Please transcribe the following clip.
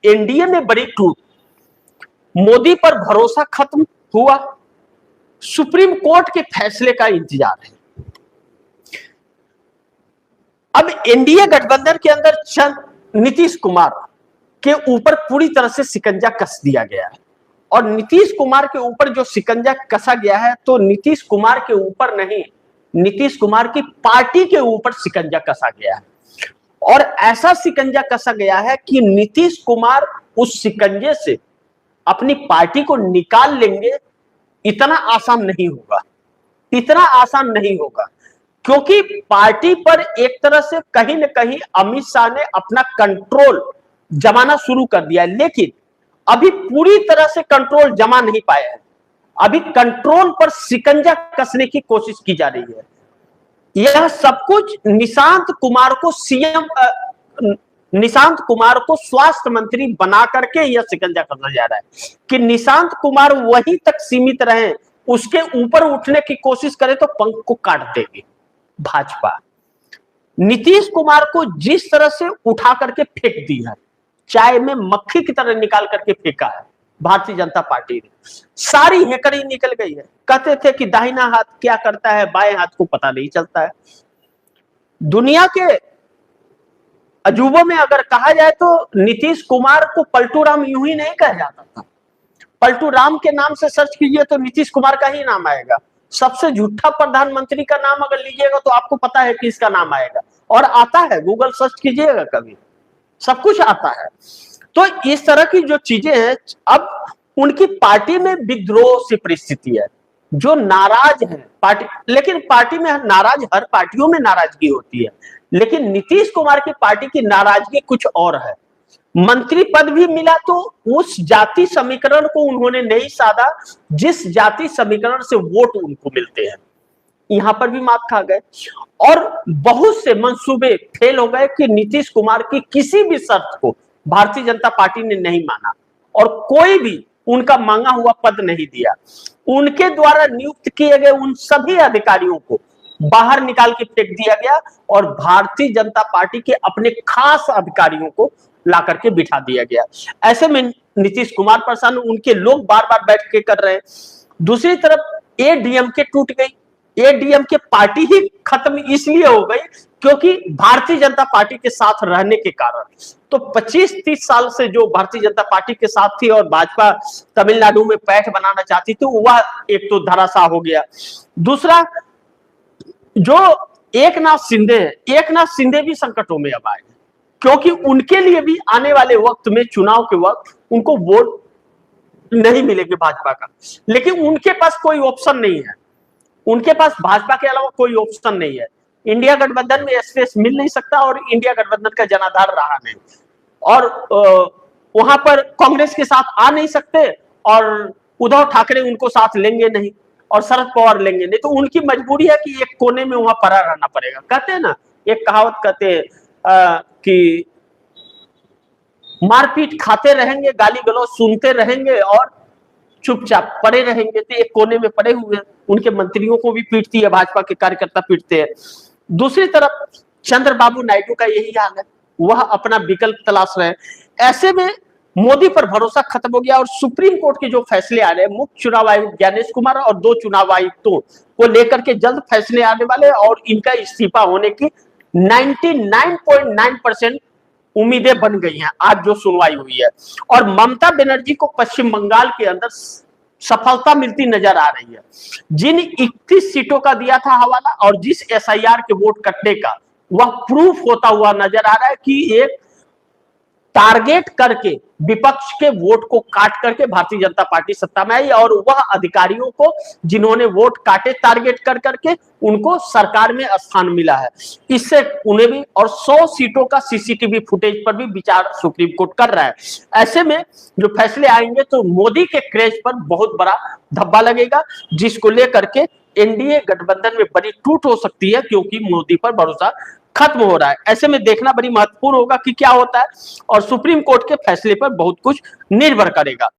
NDA में बड़ी टूट, मोदी पर भरोसा खत्म हुआ, सुप्रीम कोर्ट के फैसले का इंतजार है। अब एनडीए गठबंधन के अंदर नीतीश कुमार के ऊपर पूरी तरह से शिकंजा कस दिया गया है, और नीतीश कुमार के ऊपर जो शिकंजा कसा गया है, तो नीतीश कुमार के ऊपर नहीं, नीतीश कुमार की पार्टी के ऊपर शिकंजा कसा गया है। और ऐसा शिकंजा कसा गया है कि नीतीश कुमार उस शिकंजे से अपनी पार्टी को निकाल लेंगे, इतना आसान नहीं होगा, इतना आसान नहीं होगा, क्योंकि पार्टी पर एक तरह से कहीं ना कहीं अमित शाह ने अपना कंट्रोल जमाना शुरू कर दिया है, लेकिन अभी पूरी तरह से कंट्रोल जमा नहीं पाया है। अभी कंट्रोल पर शिकंजा कसने की कोशिश की जा रही है। यह सब कुछ निशांत कुमार को सीएम, निशांत कुमार को स्वास्थ्य मंत्री बना करके यह शिकंजा कसा जा रहा है कि निशांत कुमार वहीं तक सीमित रहे, उसके ऊपर उठने की कोशिश करे तो पंख को काट देगी भाजपा। नीतीश कुमार को जिस तरह से उठा करके फेंक दी है, चाय में मक्खी की तरह निकाल करके फेंका है भारतीय जनता पार्टी ने, सारी हेकड़ी निकल गई है। कहते थे कि दाहिना हाथ क्या करता है, बाएं हाथ को पता नहीं चलता है। दुनिया के अजूबों में अगर कहा जाए तो नीतीश कुमार को पलटू राम यूं ही नहीं कहा जाता था। पलटू राम के नाम से सर्च कीजिए तो नीतीश कुमार का ही नाम आएगा। सबसे झूठा प्रधानमंत्री का नाम अगर लीजिएगा तो आपको पता है कि इसका नाम आएगा, और आता है, गूगल सर्च कीजिएगा कभी, सब कुछ आता है। तो इस तरह की जो चीजें हैं, अब उनकी पार्टी में विद्रोह सी परिस्थिति है, जो नाराज है पार्टी, लेकिन पार्टी में नाराज, हर पार्टियों में नाराजगी होती है, लेकिन नीतीश कुमार की पार्टी की नाराजगी कुछ और है। मंत्री पद भी मिला तो उस जाति समीकरण को उन्होंने नहीं साधा जिस जाति समीकरण से वोट उनको मिलते हैं, यहां पर भी मात खा गए। और बहुत से मंसूबे फेल हो गए कि नीतीश कुमार की किसी भी शर्त को भारतीय जनता पार्टी ने नहीं माना, और कोई भी उनका मांगा हुआ पद नहीं दिया। उनके द्वारा नियुक्त किए गए उन सभी अधिकारियों को बाहर निकाल के फेंक दिया गया, और भारतीय जनता पार्टी के अपने खास अधिकारियों को ला करके बिठा दिया गया। ऐसे में नीतीश कुमार परेशान, उनके लोग बार बार बैठ के कर रहे हैं। दूसरी तरफ एडीएमके टूट गई। एडीएमके पार्टी ही खत्म इसलिए हो गई क्योंकि भारतीय जनता पार्टी के साथ रहने के कारण। तो 25-30 साल से जो भारतीय जनता पार्टी के साथ थी और भाजपा तमिलनाडु में पैठ बनाना चाहती थी, वह एक तो धराशाह हो गया। दूसरा, जो एकनाथ शिंदे है, एकनाथ शिंदे भी संकटों में अब आए, क्योंकि उनके लिए भी आने वाले वक्त में, चुनाव के वक्त, उनको वोट नहीं मिलेंगे भाजपा का, लेकिन उनके पास कोई ऑप्शन नहीं है, उनके पास भाजपा के अलावा कोई ऑप्शन नहीं है। इंडिया गठबंधन में स्पेस मिल नहीं सकता, और इंडिया गठबंधन का जनाधार रहा नहीं, और वहां पर कांग्रेस के साथ आ नहीं सकते, और उद्धव ठाकरे उनको साथ लेंगे नहीं, और शरद पवार लेंगे नहीं, तो उनकी मजबूरी है कि एक कोने में वहां पड़ा रहना पड़ेगा। कहते हैं ना, एक कहावत कहते हैं कि मारपीट खाते रहेंगे, गाली गलौज सुनते रहेंगे और चुपचाप पड़े रहेंगे। तो एक कोने में पड़े हुए हैं, उनके मंत्रियों को भी पीटती है भाजपा के कार्यकर्ता, पीटते हैं। दूसरी तरफ चंद्रबाबू नायडू का यही हाल है, वह अपना विकल्प तलाश रहे हैं। ऐसे में मोदी पर भरोसा खत्म हो गया, और सुप्रीम कोर्ट के जो फैसले आ रहे हैं, मुख्य चुनाव आयुक्त ज्ञानेश कुमार और 2 चुनाव आयुक्तों को लेकर के जल्द फैसले आने वाले, और इनका इस्तीफा होने की 99.9% उम्मीदें बन गई हैं आज जो सुनवाई हुई है। और ममता बनर्जी को पश्चिम बंगाल के अंदर सफलता मिलती नजर आ रही है। जिन 31 सीटों का दिया था हवाला, और जिस एसआईआर के वोट कटने का, वह प्रूफ होता हुआ नजर आ रहा है कि एक टारगेट करके विपक्ष के वोट को काट करके भारतीय जनता पार्टी सत्ता में आई, और वह अधिकारियों को जिन्होंने वोट काटे टारगेट कर करके, उनको सरकार में स्थान मिला है। इससे उन्हें भी, और 100 सीटों का सीसीटीवी फुटेज पर भी विचार सुप्रीम कोर्ट कर रहा है। ऐसे में जो फैसले आएंगे तो मोदी के क्रेज पर बहुत बड़ा धब्बा लगेगा, जिसको लेकर के एनडीए गठबंधन में बड़ी टूट हो सकती है, क्योंकि मोदी पर भरोसा खत्म हो रहा है। ऐसे में देखना बड़ी महत्वपूर्ण होगा कि क्या होता है, और सुप्रीम कोर्ट के फैसले पर बहुत कुछ निर्भर करेगा।